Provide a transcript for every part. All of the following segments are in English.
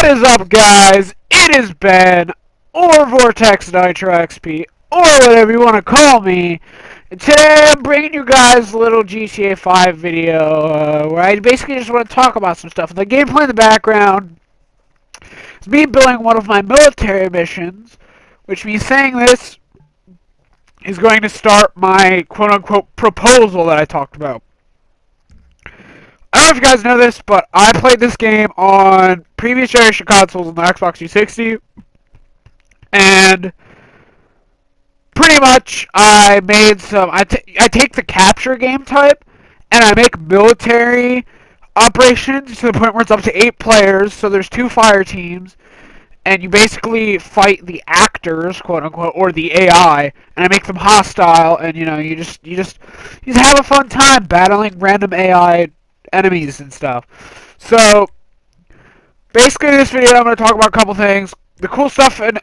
What is up, guys? It is Ben, or Vortex Nitro XP, or whatever you want to call me. And today I'm bringing you guys a little GTA 5 video where I basically just want to talk about some stuff. The gameplay in the background is me building one of my military missions, which means saying this is going to start my quote-unquote proposal that I talked about. I don't know if you guys know this, but I played this game on previous generation consoles on the Xbox 360, and pretty much I made some. I take the capture game type, and I make military operations to the point where it's up to 8 players. So there's 2 fire teams, and you basically fight the actors, quote unquote, or the AI, and I make them hostile, and you just have a fun time battling random AI enemies and stuff. So basically, in this video, I'm going to talk about a couple things. The cool stuff in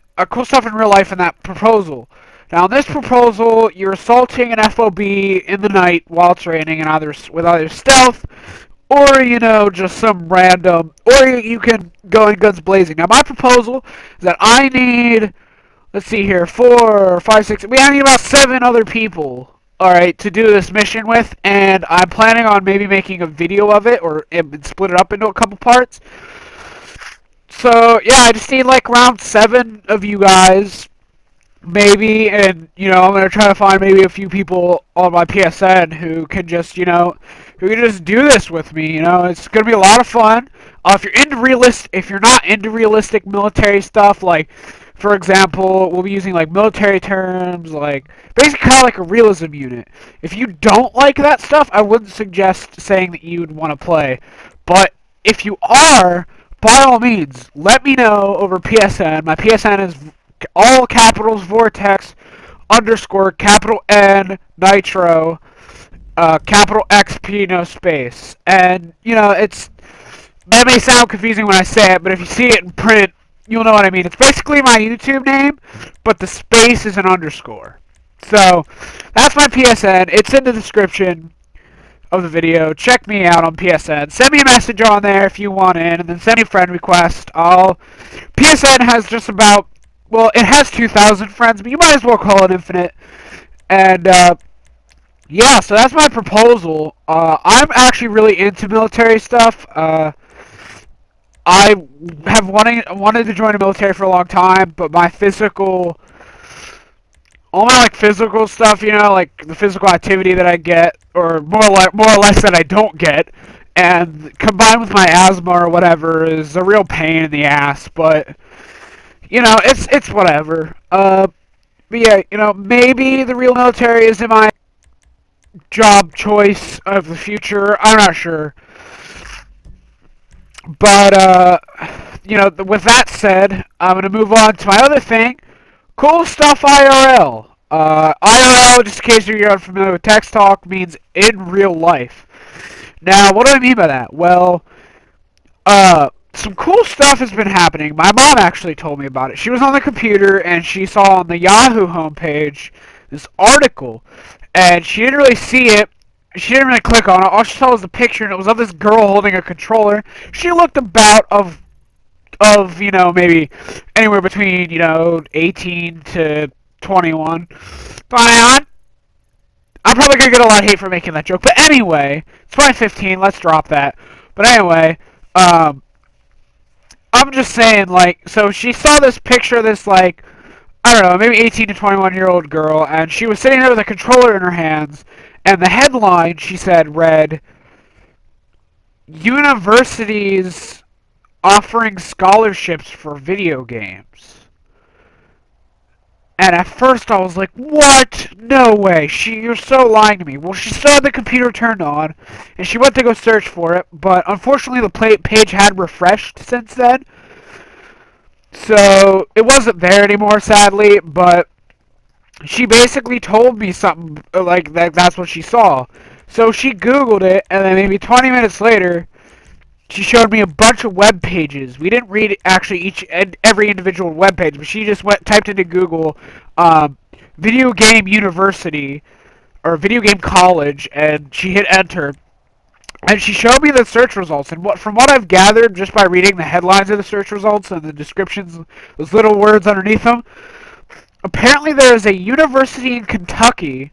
real life in that proposal. Now, in this proposal, you're assaulting an FOB in the night while it's raining, and with either stealth or just some random, or you can go in guns blazing. Now, my proposal is that I need, let's see here, 4, 5, 6. We need about 7 other people. Alright, to do this mission with, and I'm planning on maybe making a video of it, or split it up into a couple parts. So, yeah, I just need like around 7 of you guys, maybe, and, I'm going to try to find maybe a few people on my PSN who can just, who can just do this with me, It's going to be a lot of fun. If you're not into realistic military stuff, like, for example, we'll be using like military terms, like basically kind of like a realism unit. If you don't like that stuff, I wouldn't suggest saying that you'd want to play. But if you are, by all means, let me know over PSN. My PSN is all capitals Vortex _ capital N Nitro capital XP no space. And that may sound confusing when I say it, but if you see it in print, you'll know what I mean. It's basically my YouTube name, but the space is an underscore. So, that's my PSN. It's in the description of the video. Check me out on PSN. Send me a message on there if you want in, and then send me a friend request. PSN has just about, well, it has 2,000 friends, but you might as well call it infinite. And, yeah, so that's my proposal. I'm actually really into military stuff. I have wanted to join the military for a long time, but all my physical stuff, like the physical activity that I get, or more or less that I don't get, and combined with my asthma or whatever, is a real pain in the ass. But it's whatever. But yeah, maybe the real military is in my job choice of the future. I'm not sure. But, with that said, I'm going to move on to my other thing. Cool stuff IRL. IRL, just in case you're unfamiliar with text talk, means in real life. Now, what do I mean by that? Well, some cool stuff has been happening. My mom actually told me about it. She was on the computer, and she saw on the Yahoo homepage this article, and she didn't really see it. She didn't really click on it. All she saw was the picture, and it was of this girl holding a controller. She looked about of maybe anywhere between, 18 to 21. But I'm probably going to get a lot of hate for making that joke. But anyway, it's probably 15. Let's drop that. But anyway, I'm just saying, so she saw this picture of this, I don't know, maybe 18 to 21-year-old girl, and she was sitting there with a controller in her hands. And the headline, she said, read, "Universities offering scholarships for video games." And at first I was like, what? No way. You're so lying to me. Well, she saw the computer turned on, and she went to go search for it, but unfortunately the page had refreshed since then. So it wasn't there anymore, sadly, but she basically told me something like that's what she saw. So she Googled it, and then maybe 20 minutes later, she showed me a bunch of web pages. We didn't read actually every individual web page, but she just typed into Google video game university or video game college, and she hit enter. And she showed me the search results, and from what I've gathered just by reading the headlines of the search results and the descriptions, those little words underneath them, apparently there is a university in Kentucky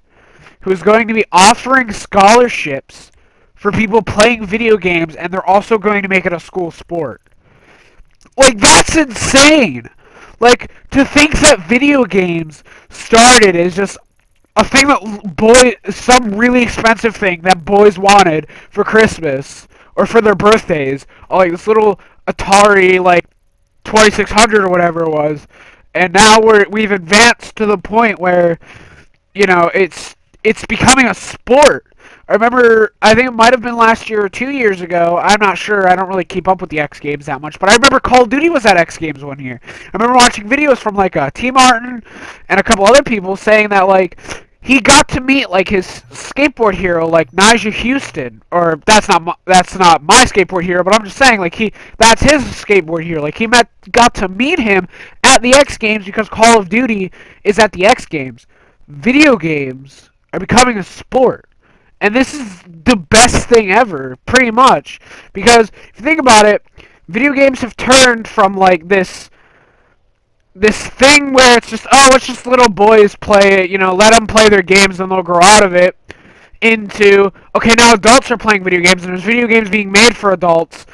who is going to be offering scholarships for people playing video games, and they're also going to make it a school sport. Like, that's insane! Like, to think that video games started as just a thing that some really expensive thing that boys wanted for Christmas or for their birthdays, or like this little Atari, like 2600 or whatever it was, and now we've advanced to the point where, it's becoming a sport. I remember, I think it might have been last year or 2 years ago. I'm not sure. I don't really keep up with the X Games that much. But I remember Call of Duty was at X Games one year. I remember watching videos from like T. Martin and a couple other people saying that like he got to meet like his skateboard hero, like Nigel Houston, or that's not my skateboard hero, but I'm just saying like that's his skateboard hero. Like got to meet him at the X Games because Call of Duty is at the X Games. Video games are becoming a sport. And this is the best thing ever, pretty much. Because if you think about it, video games have turned from like this thing where it's just little boys play it, let them play their games and they'll grow out of it, into, okay, now adults are playing video games and there's video games being made for adults,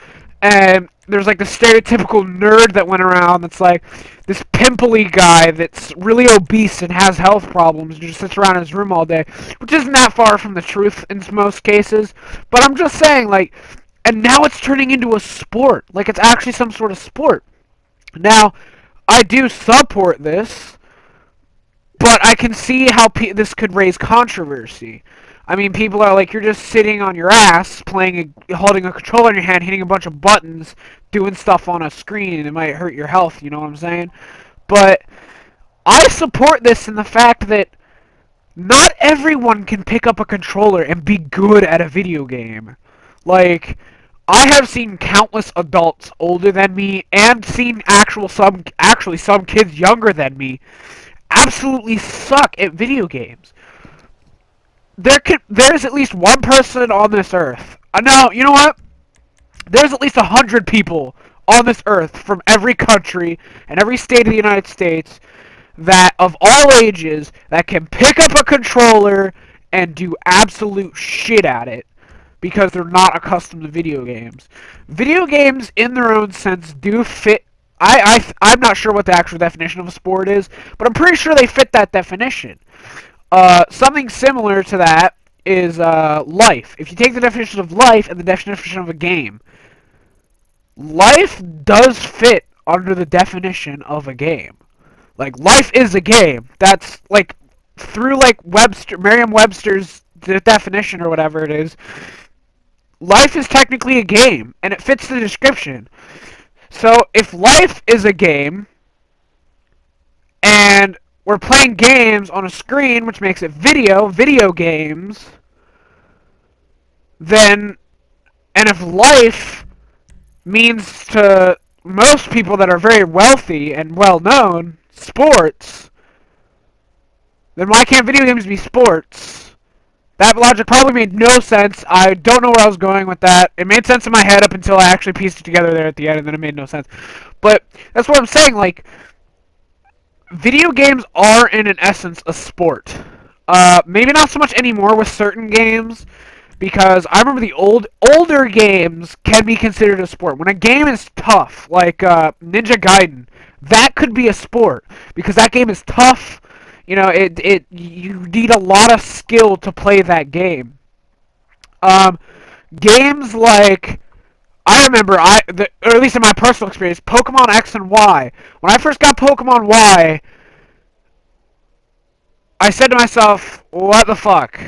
and there's like the stereotypical nerd that went around that's like this pimply guy that's really obese and has health problems and just sits around in his room all day, which isn't that far from the truth in most cases. But I'm just saying, like, and now it's turning into a sport. Like, it's actually some sort of sport. Now, I do support this, but I can see how this could raise controversy. I mean, people are like, you're just sitting on your ass, holding a controller in your hand, hitting a bunch of buttons, doing stuff on a screen, and it might hurt your health, you know what I'm saying? But I support this in the fact that not everyone can pick up a controller and be good at a video game. Like, I have seen countless adults older than me, and seen actually some kids younger than me, absolutely suck at video games. There's at least one person on this earth. No, you know what? There's at least 100 people on this earth from every country and every state of the United States that, of all ages, that can pick up a controller and do absolute shit at it because they're not accustomed to video games. Video games, in their own sense, do fit. I'm not sure what the actual definition of a sport is, but I'm pretty sure they fit that definition. Something similar to that is life. If you take the definition of life and the definition of a game, life does fit under the definition of a game. Like, life is a game. That's, like, through, like, Merriam-Webster's definition or whatever it is, life is technically a game, and it fits the description. So, if life is a game, and we're playing games on a screen, which makes it video games, then, and if life means to most people that are very wealthy and well-known, sports, then why can't video games be sports? That logic probably made no sense. I don't know where I was going with that. It made sense in my head up until I actually pieced it together there at the end, and then it made no sense. But that's what I'm saying, like, video games are, in an essence, a sport. Maybe not so much anymore with certain games, because I remember the older games can be considered a sport. When a game is tough, like Ninja Gaiden, that could be a sport, because that game is tough. You know, you need a lot of skill to play that game. Games like, I remember, or at least in my personal experience, Pokemon X and Y. When I first got Pokemon Y, I said to myself, what the fuck?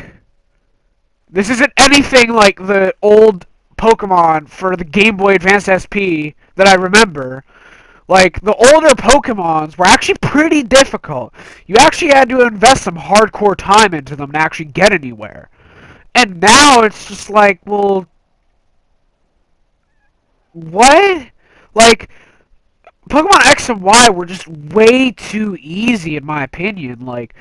This isn't anything like the old Pokemon for the Game Boy Advance SP that I remember. Like, the older Pokemons were actually pretty difficult. You actually had to invest some hardcore time into them to actually get anywhere. And now it's just like, well, what? Like, Pokemon X and Y were just way too easy, in my opinion. Like,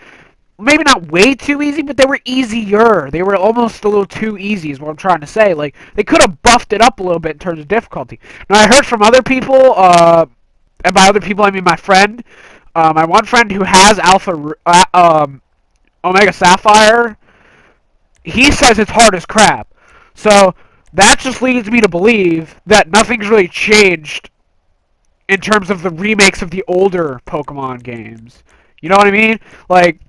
maybe not way too easy, but they were easier. They were almost a little too easy is what I'm trying to say. Like, they could have buffed it up a little bit in terms of difficulty. Now, I heard from other people, and by other people I mean my friend, my one friend who has Omega Sapphire, he says it's hard as crap. So, that just leads me to believe that nothing's really changed in terms of the remakes of the older Pokemon games. You know what I mean? Like,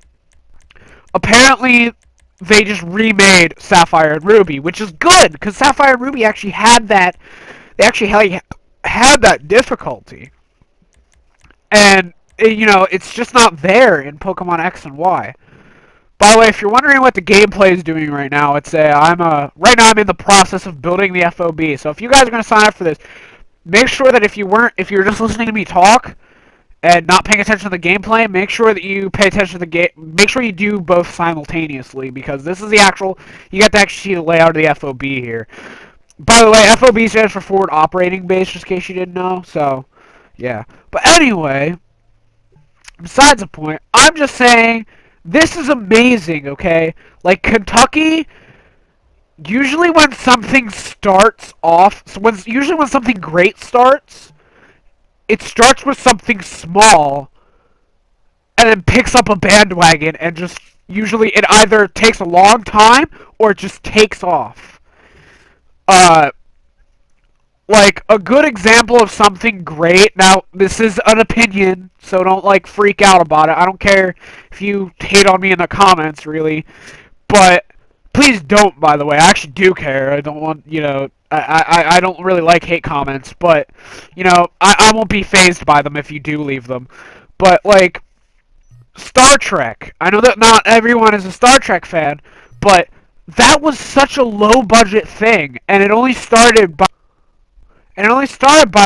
apparently they just remade Sapphire and Ruby, which is good because Sapphire and Ruby actually had that. They actually had that difficulty, and it's just not there in Pokemon X and Y. By the way, if you're wondering what the gameplay is doing right now, right now I'm in the process of building the FOB. So if you guys are gonna sign up for this, make sure that if you're just listening to me talk and not paying attention to the gameplay, make sure that you pay attention to the game. Make sure you do both simultaneously because this is the actual. You got to actually see the layout of the FOB here. By the way, FOB stands for Forward Operating Base, just in case you didn't know. So, yeah. But anyway, besides the point, I'm just saying this is amazing. Okay, like Kentucky. Usually when something starts off, usually when something great starts, it starts with something small and then picks up a bandwagon and just usually it either takes a long time or it just takes off. Uh, like a good example of something great. Now, this is an opinion, so don't like freak out about it. I don't care if you hate on me in the comments, really, but please don't. By the way, I actually do care. I don't want I don't really like hate comments, but I won't be fazed by them if you do leave them. But like Star Trek, I know that not everyone is a Star Trek fan, but that was such a low budget thing, and it only started by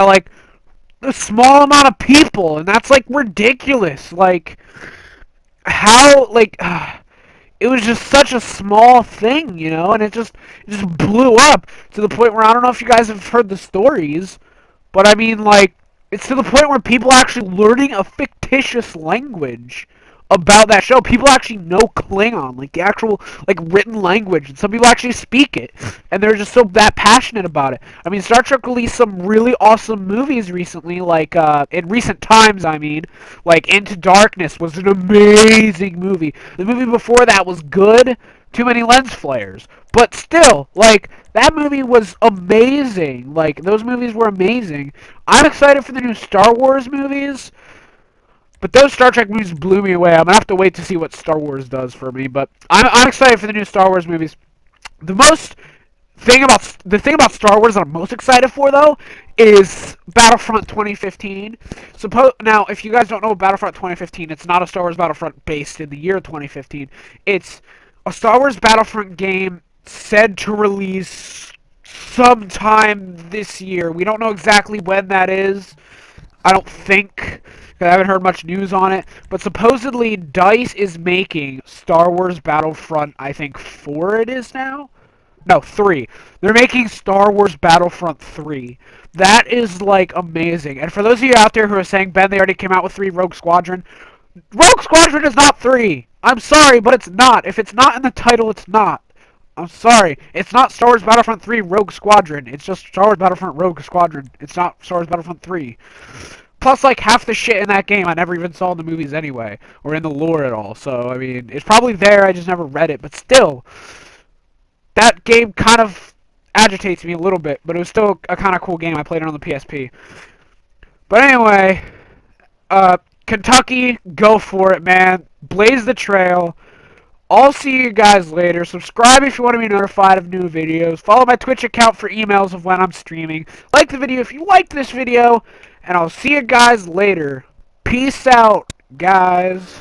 like a small amount of people, and that's like ridiculous. Like how it was just such a small thing, and it just blew up to the point where I don't know if you guys have heard the stories, but I mean like it's to the point where people are actually learning a fictitious language about that show. People actually know Klingon, like the actual like written language, and some people actually speak it, and they're just so that passionate about it. I mean, Star Trek released some really awesome movies recently, like in recent times. I mean, like Into Darkness was an amazing movie. The movie before that was good. Too many lens flares, but still, like that movie was amazing. Like those movies were amazing. I'm excited for the new Star Wars movies. But those Star Trek movies blew me away. I'm gonna have to wait to see what Star Wars does for me. But I'm excited for the new Star Wars movies. The thing about Star Wars that I'm most excited for though is Battlefront 2015. Now, if you guys don't know Battlefront 2015, it's not a Star Wars Battlefront based in the year 2015. It's a Star Wars Battlefront game said to release sometime this year. We don't know exactly when that is. I don't think. I haven't heard much news on it, but supposedly DICE is making Star Wars Battlefront, I think 4 it is now? No, 3. They're making Star Wars Battlefront 3. That is, like, amazing. And for those of you out there who are saying, Ben, they already came out with 3 Rogue Squadron. Rogue Squadron is not 3! I'm sorry, but it's not. If it's not in the title, it's not. I'm sorry. It's not Star Wars Battlefront 3 Rogue Squadron. It's just Star Wars Battlefront Rogue Squadron. It's not Star Wars Battlefront 3. Plus, like, half the shit in that game I never even saw in the movies anyway, or in the lore at all. So, I mean, it's probably there, I just never read it. But still, that game kind of agitates me a little bit, but it was still a kind of cool game. I played it on the PSP. But anyway, Kentucky, go for it, man. Blaze the trail. I'll see you guys later. Subscribe if you want to be notified of new videos. Follow my Twitch account for emails of when I'm streaming. Like the video if you liked this video. And I'll see you guys later. Peace out, guys.